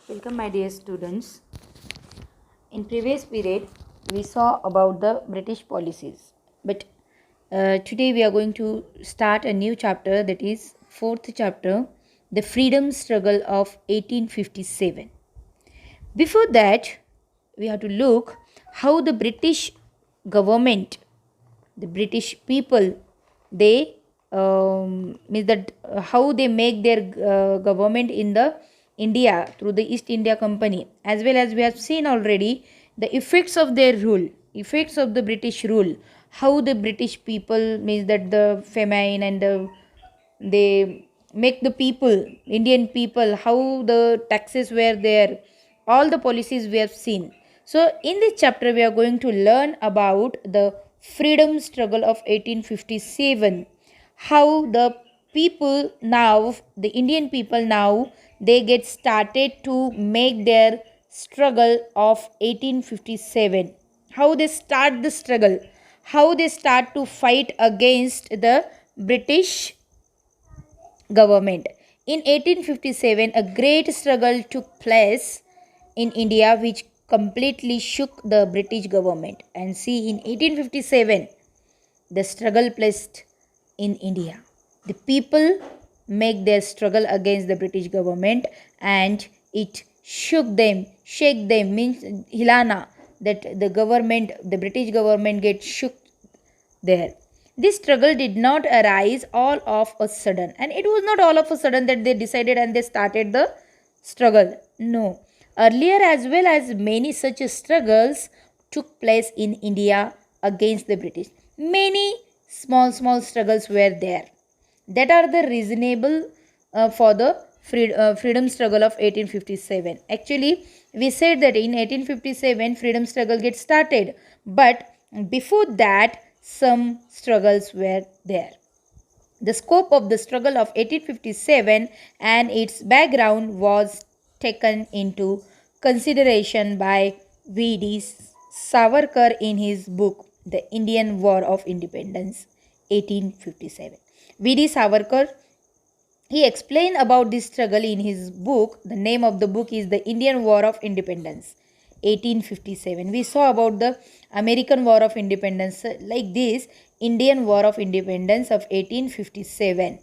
Welcome my dear students. In previous period we saw about the British policies, but today we are going to start a new chapter, that is fourth chapter, the freedom struggle of 1857. Before that we have to look how the British government, the British people, they means that how they make their government in the India through the East India Company, as well as we have seen already the effects of their rule, effects of the British rule, how the British people means that the famine and they make the people, Indian people, how the taxes were there, all the policies we have seen. So in this chapter we are going to learn about the freedom struggle of 1857, how the people now, the Indian people now, they get started to make their struggle of 1857, how they start the struggle, how they start to fight against the British government. In 1857, a great struggle took place in India which completely shook the British government. And see, in 1857, the struggle placed in India. The people make their struggle against the British government and it shook them, shake them, means hilana, that the government, the British government get shook there. This struggle did not arise all of a sudden, and it was not all of a sudden that they decided and they started the struggle. No. Earlier, as well as many such struggles took place in India against the British. Many small struggles were there that are the reasonable for the freedom struggle of 1857. Actually, we said that in 1857 freedom struggle gets started, but before that some struggles were there. The scope of the struggle of 1857 and its background was taken into consideration by V.D. Savarkar in his book The Indian War of Independence 1857. V.D. Savarkar, he explained about this struggle in his book. The name of the book is The Indian War of Independence 1857. We saw about the American War of Independence, like this Indian War of Independence of 1857.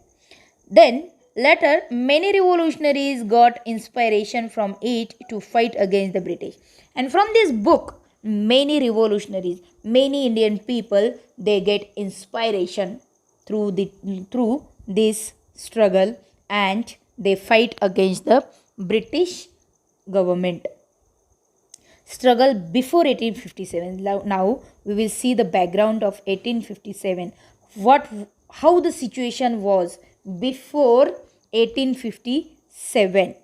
Then later many revolutionaries got inspiration from it to fight against the British. And from this book many revolutionaries, many Indian people, they get inspiration through this struggle and they fight against the British government. Struggle before 1857. Now we will see the background of 1857. How the situation was before 1857.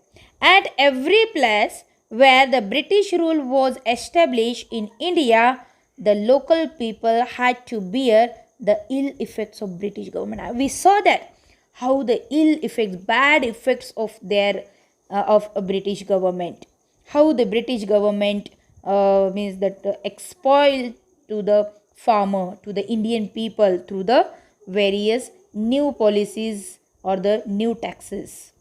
At every place where the British rule was established in India, the local people had to bear the ill effects of British government. We saw that how the ill effects, bad effects of their of a British government, how the British government means that exploit to the farmer, to the Indian people through the various new policies or the new taxes.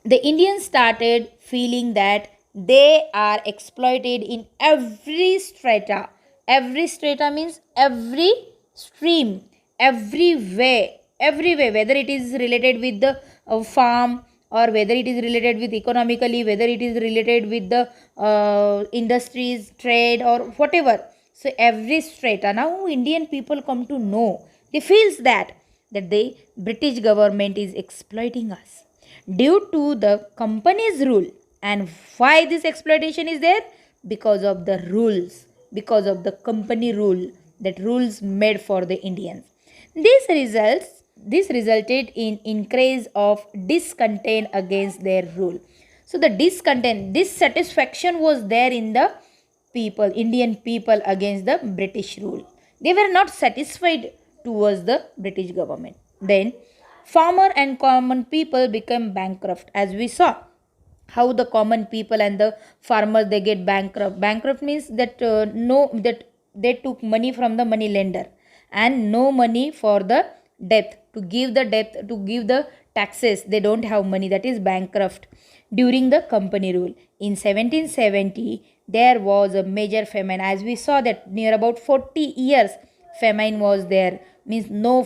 The Indians started feeling that they are exploited in every strata. Every strata means every stream, every way, whether it is related with the farm or whether it is related with economically, whether it is related with the industries, trade or whatever. So every strata, now Indian people come to know, they feels that the British government is exploiting us due to the company's rule. And why this exploitation is there? Because of the rules, because of the company rule, that rules made for the Indians. This resulted in increase of discontent against their rule. So the discontent, dissatisfaction was there in the people, Indian people, against the British rule. They were not satisfied towards the British government. Then farmer and common people became bankrupt, as we saw how the common people and the farmers, they get bankrupt means that no, that they took money from the money lender and no money for the debt, to give the taxes, they don't have money, that is bankrupt during the company rule. In 1770 there was a major famine, as we saw that near about 40 years famine was there, means no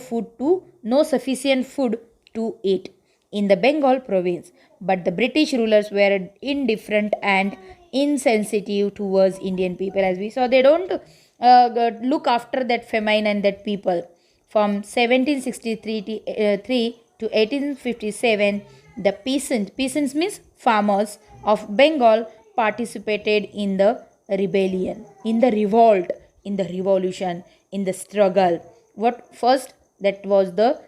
sufficient food to eat in the Bengal province. But the British rulers were indifferent and insensitive towards Indian people. As we saw, they don't look after that famine and that people. From 1763 to 1857, the peasants means farmers of Bengal, participated in the rebellion, in the revolt, in the revolution, in the struggle. What first? That was the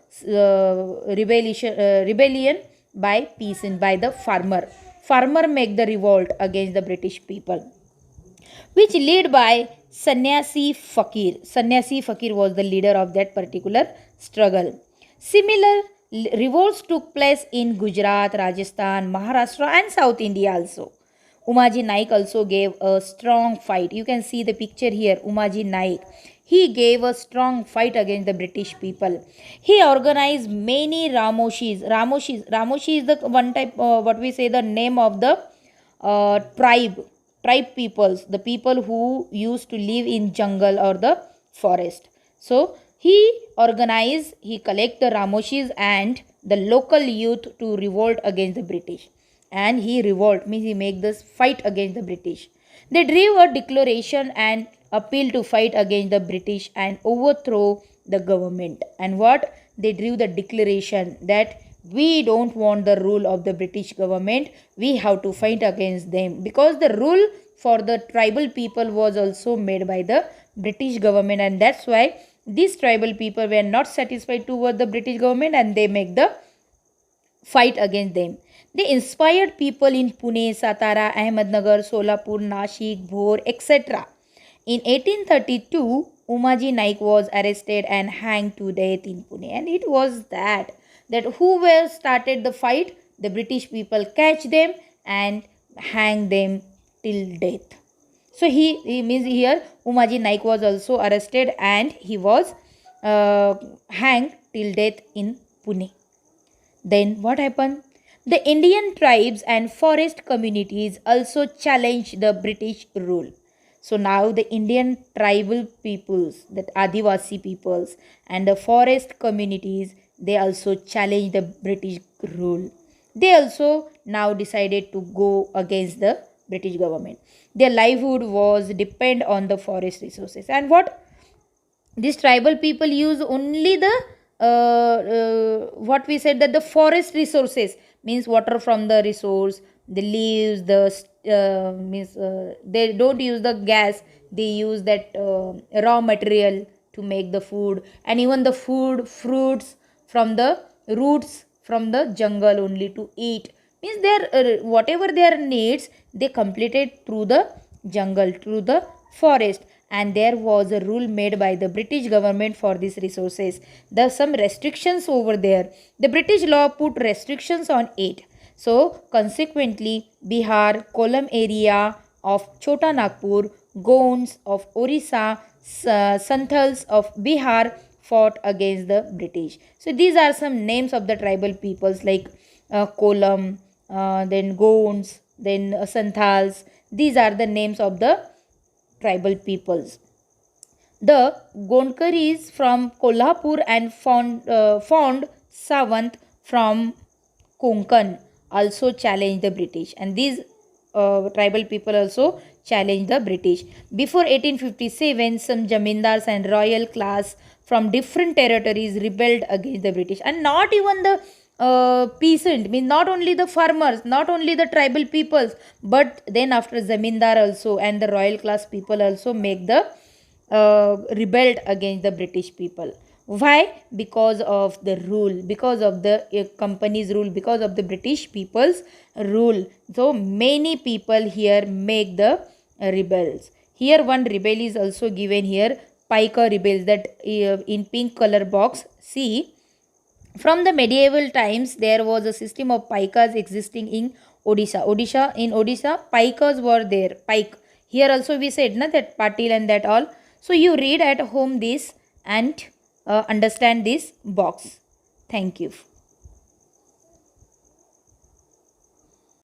rebellion by peasant, by the farmer. Farmer make the revolt against the British people, which led by Sannyasi Fakir. Sannyasi Fakir was the leader of that particular struggle. Similar revolts took place in Gujarat, Rajasthan, Maharashtra and South India also. Umaji Naik also gave a strong fight. You can see the picture here, Umaji Naik. He gave a strong fight against the British people. He organized many Ramoshis. Ramoshi is the one type, what we say, the name of the tribe peoples, the people who used to live in jungle or the forest. So he collect the Ramoshis and the local youth to revolt against the British. And he revolt means he make this fight against the British. They drew a declaration and appeal to fight against the British and overthrow the government. And what? They drew the declaration that we don't want the rule of the British government, we have to fight against them, because the rule for the tribal people was also made by the British government, and that's why these tribal people were not satisfied toward the British government and they make the fight against them. They inspired people in Pune, Satara, Ahmednagar, Solapur, Nashik, Bhor, etc. In 1832, Umaji Naik was arrested and hanged to death in Pune. And it was that who were started the fight, the British people catch them and hang them till death. So he means here Umaji Naik was also arrested and he was hanged till death in Pune. Then what happened? The Indian tribes and forest communities also challenged the British rule. So now the Indian tribal peoples, that Adivasi peoples and the forest communities, they also challenged the British rule. They also now decided to go against the British government. Their livelihood was depend on the forest resources. And what? These tribal people use only the what we said, that the forest resources means water from the resource, the leaves, they don't use the gas, they use that raw material to make the food, and even the fruits from the roots from the jungle only to eat, means their whatever their needs they completed through the jungle, through the forest. And there was a rule made by the British government for these resources. There are some restrictions over there. The British law put restrictions on it. So consequently, Bihar, Kollam area of Chota Nagpur, Gonds of Orissa, Santhals of Bihar fought against the British. So these are some names of the tribal peoples like Kollam, then Gonds, then Santhals. These are the names of the tribal peoples. The Gondkaris from Kolhapur and Fond Savant from Konkan also challenged the British, and these tribal people also challenged the British. Before 1857, some jamindars and royal class from different territories rebelled against the British, and not even the peasant, means not only the farmers, not only the tribal peoples, but then after zamindar also and the royal class people also make the rebelled against the British people. Why? Because of the rule, because of the company's rule, because of the British people's rule. So many people here make the rebels. Here one rebel is also given here, Paika rebels, that in pink color box. See, from the medieval times, there was a system of paikas existing in Odisha. In Odisha, paikas were there. Pike. Here also we said na, that Patil and that all. So you read at home this and understand this box. Thank you.